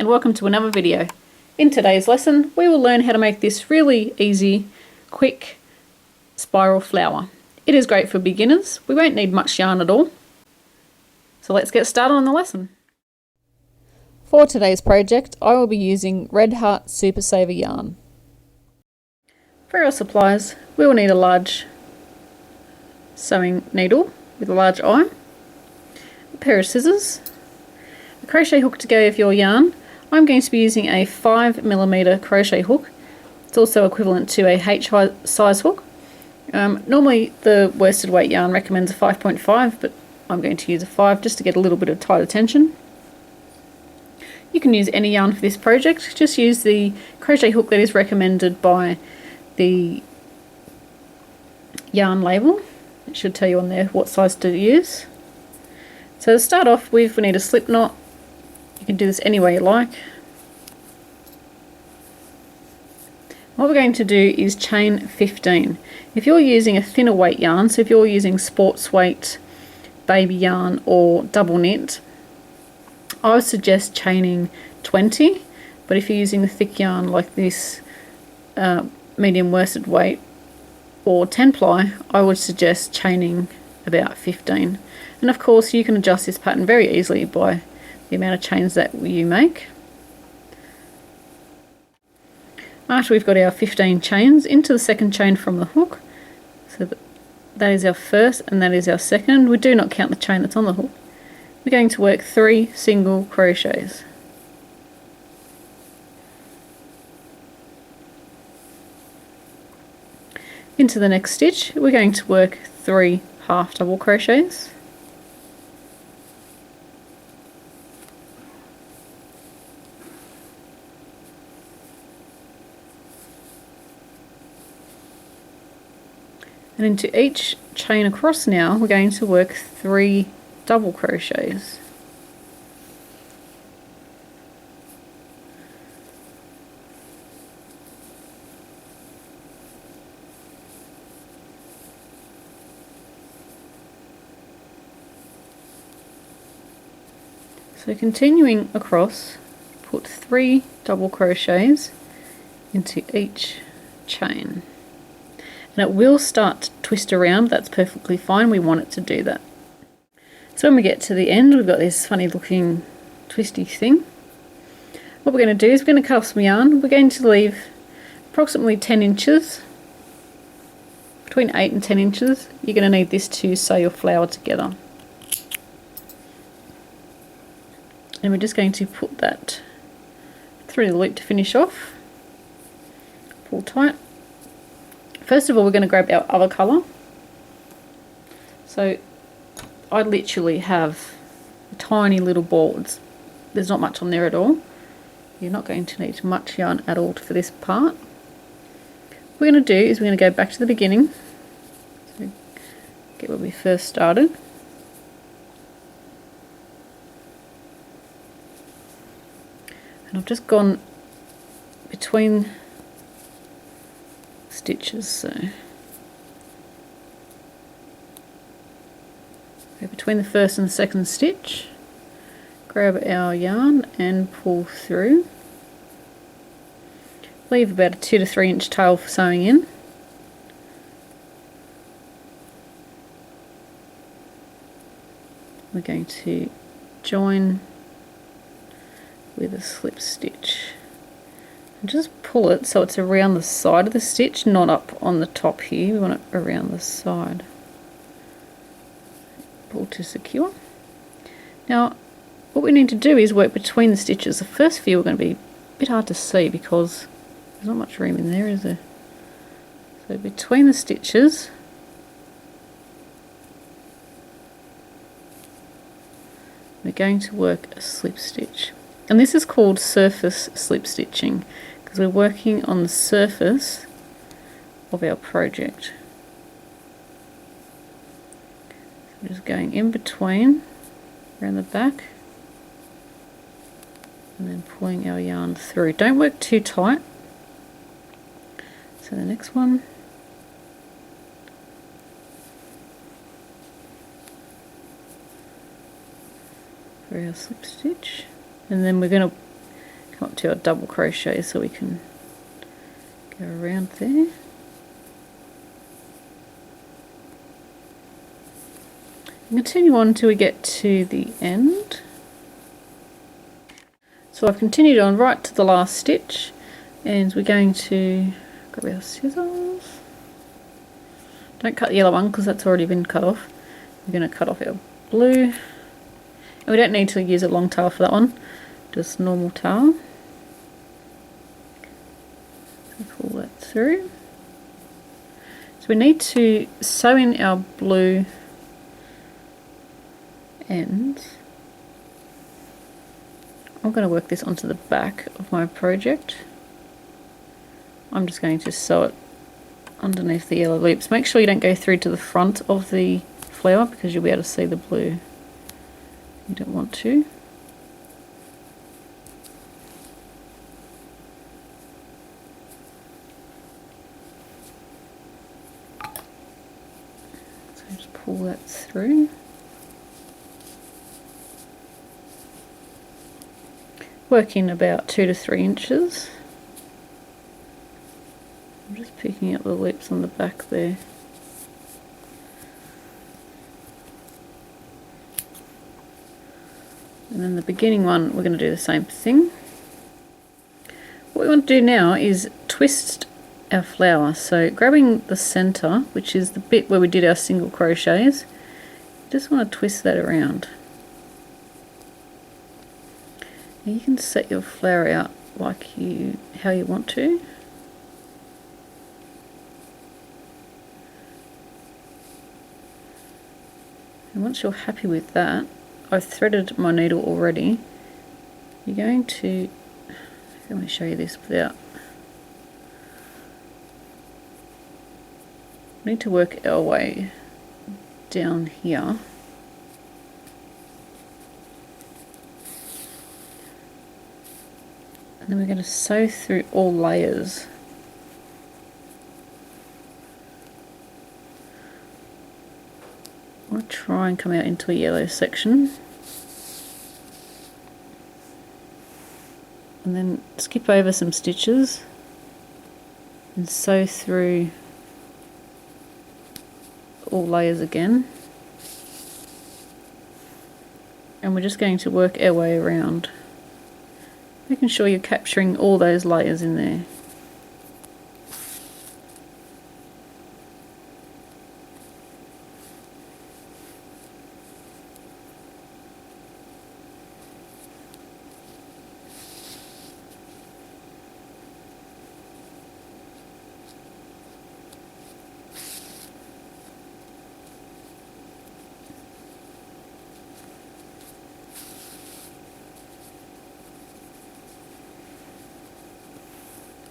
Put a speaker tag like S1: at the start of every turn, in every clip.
S1: and welcome to another video. In today's lesson we will learn how to make this really easy, quick spiral flower. It is great for beginners. We won't need much yarn at all. So let's get started on the lesson. For today's project I will be using Red Heart Super Saver yarn. For our supplies we will need a large sewing needle with a large eye, a pair of scissors, a crochet hook to go with your yarn. I'm going to be using a 5mm crochet hook. It's also equivalent to a H size hook. Normally the worsted weight yarn recommends a 5.5, but I'm going to use a 5 just to get a little bit of tighter tension. You can use any yarn for this project, just use the crochet hook that is recommended by the yarn label. It should tell you on there what size to use. So to start off with, we need a slip knot. You can do this any way you like. What we're going to do is chain 15. If you're using a thinner weight yarn, so if you're using sports weight, baby yarn or double knit, I would suggest chaining 20, but if you're using a thick yarn like this, medium worsted weight or 10 ply, I would suggest chaining about 15. And of course you can adjust this pattern very easily by the amount of chains that you make. After we've got our 15 chains, into the second chain from the hook, so that is our first and that is our second. We do not count the chain that's on the hook. We're going to work 3 single crochets. Into the next stitch we're going to work 3 half double crochets. And into each chain across now we're going to work 3 double crochets. So continuing across, put 3 double crochets into each chain. And it will start to twist around, that's perfectly fine, we want it to do that. So when we get to the end we've got this funny looking twisty thing. What we're going to do is we're going to cut off some yarn. We're going to leave approximately 10 inches, between 8 and 10 inches. You're going to need this to sew your flower together. And we're just going to put that through the loop to finish off. Pull tight. First of all we're going to grab our other colour. So I literally have a tiny little ball. There's not much on there at all. You're not going to need much yarn at all for this part. What we're going to do is we're going to go back to the beginning. So get where we first started. And I've just gone between stitches, so go between the first and the second stitch, grab our yarn and pull through. Leave about a 2 to 3 inch tail for sewing in. We're going to join with a slip stitch. And just pull it so it's around the side of the stitch, not up on the top here. We want it around the side. Pull to secure. Now what we need to do is work between the stitches. The first few are going to be a bit hard to see because there's not much room in there, is there? So between the stitches we're going to work a slip stitch. And this is called surface slip stitching because we're working on the surface of our project. So just going in between, around the back, and then pulling our yarn through. Don't work too tight. So the next one. For our slip stitch. And then we're going to come up to our double crochet so we can go around there. And continue on until we get to the end. So I've continued on right to the last stitch, and we're going to grab our scissors. Don't cut the yellow one because that's already been cut off. We're going to cut off our blue. And we don't need to use a long tail for that one, just normal tail. So pull that through. So we need to sew in our blue ends. I'm going to work this onto the back of my project. I'm just going to sew it underneath the yellow loops. Make sure you don't go through to the front of the flower because you'll be able to see the blue. You don't want to. So just pull that through. Work in about 2 to 3 inches. I'm just picking up the loops on the back there. And then the beginning one, we're going to do the same thing. What we want to do now is twist our flower. So grabbing the center, which is the bit where we did our single crochets, you just want to twist that around. You can set your flower out like how you want to. And once you're happy with that, I've threaded my needle already. You're going to, let me show you this without. We need to work our way down here. And then we're going to sew through all layers. I'll try and come out into a yellow section. And then skip over some stitches and sew through all layers again. And we're just going to work our way around, making sure you're capturing all those layers in there.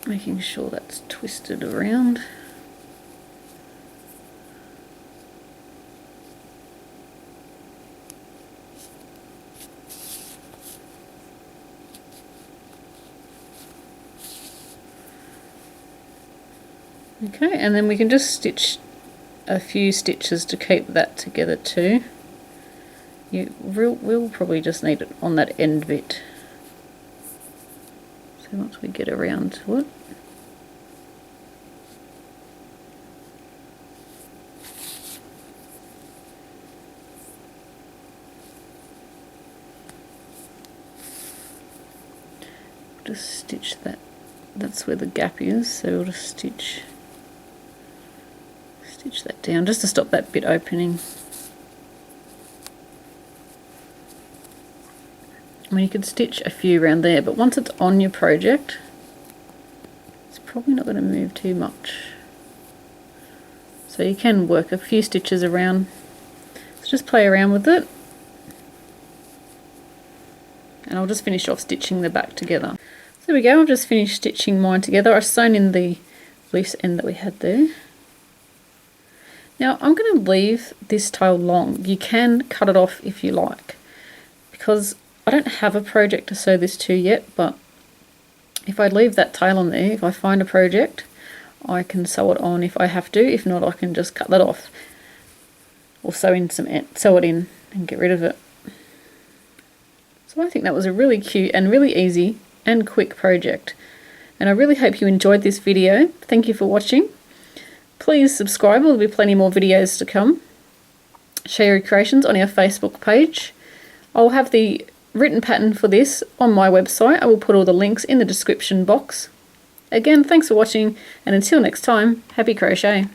S1: Making sure that's twisted around. Okay, and then we can just stitch a few stitches to keep that together too. We'll probably just need it on that end bit. So once we get around to it. Just stitch that, that's where the gap is, so we'll just stitch that down just to stop that bit opening. I mean, you could stitch a few around there, but once it's on your project, it's probably not going to move too much. So you can work a few stitches around. So just play around with it. And I'll just finish off stitching the back together. So there we go, I've just finished stitching mine together. I've sewn in the loose end that we had there. Now I'm going to leave this tail long. You can cut it off if you like, because I don't have a project to sew this to yet, but if I leave that tail on there, if I find a project, I can sew it on if I have to. If not, I can just cut that off or sew it in and get rid of it. So I think that was a really cute and really easy and quick project. And I really hope you enjoyed this video. Thank you for watching. Please subscribe, there'll be plenty more videos to come. Share your creations on our Facebook page. I'll have the written pattern for this on my website. I will put all the links in the description box. Again, thanks for watching, and until next time, happy crochet!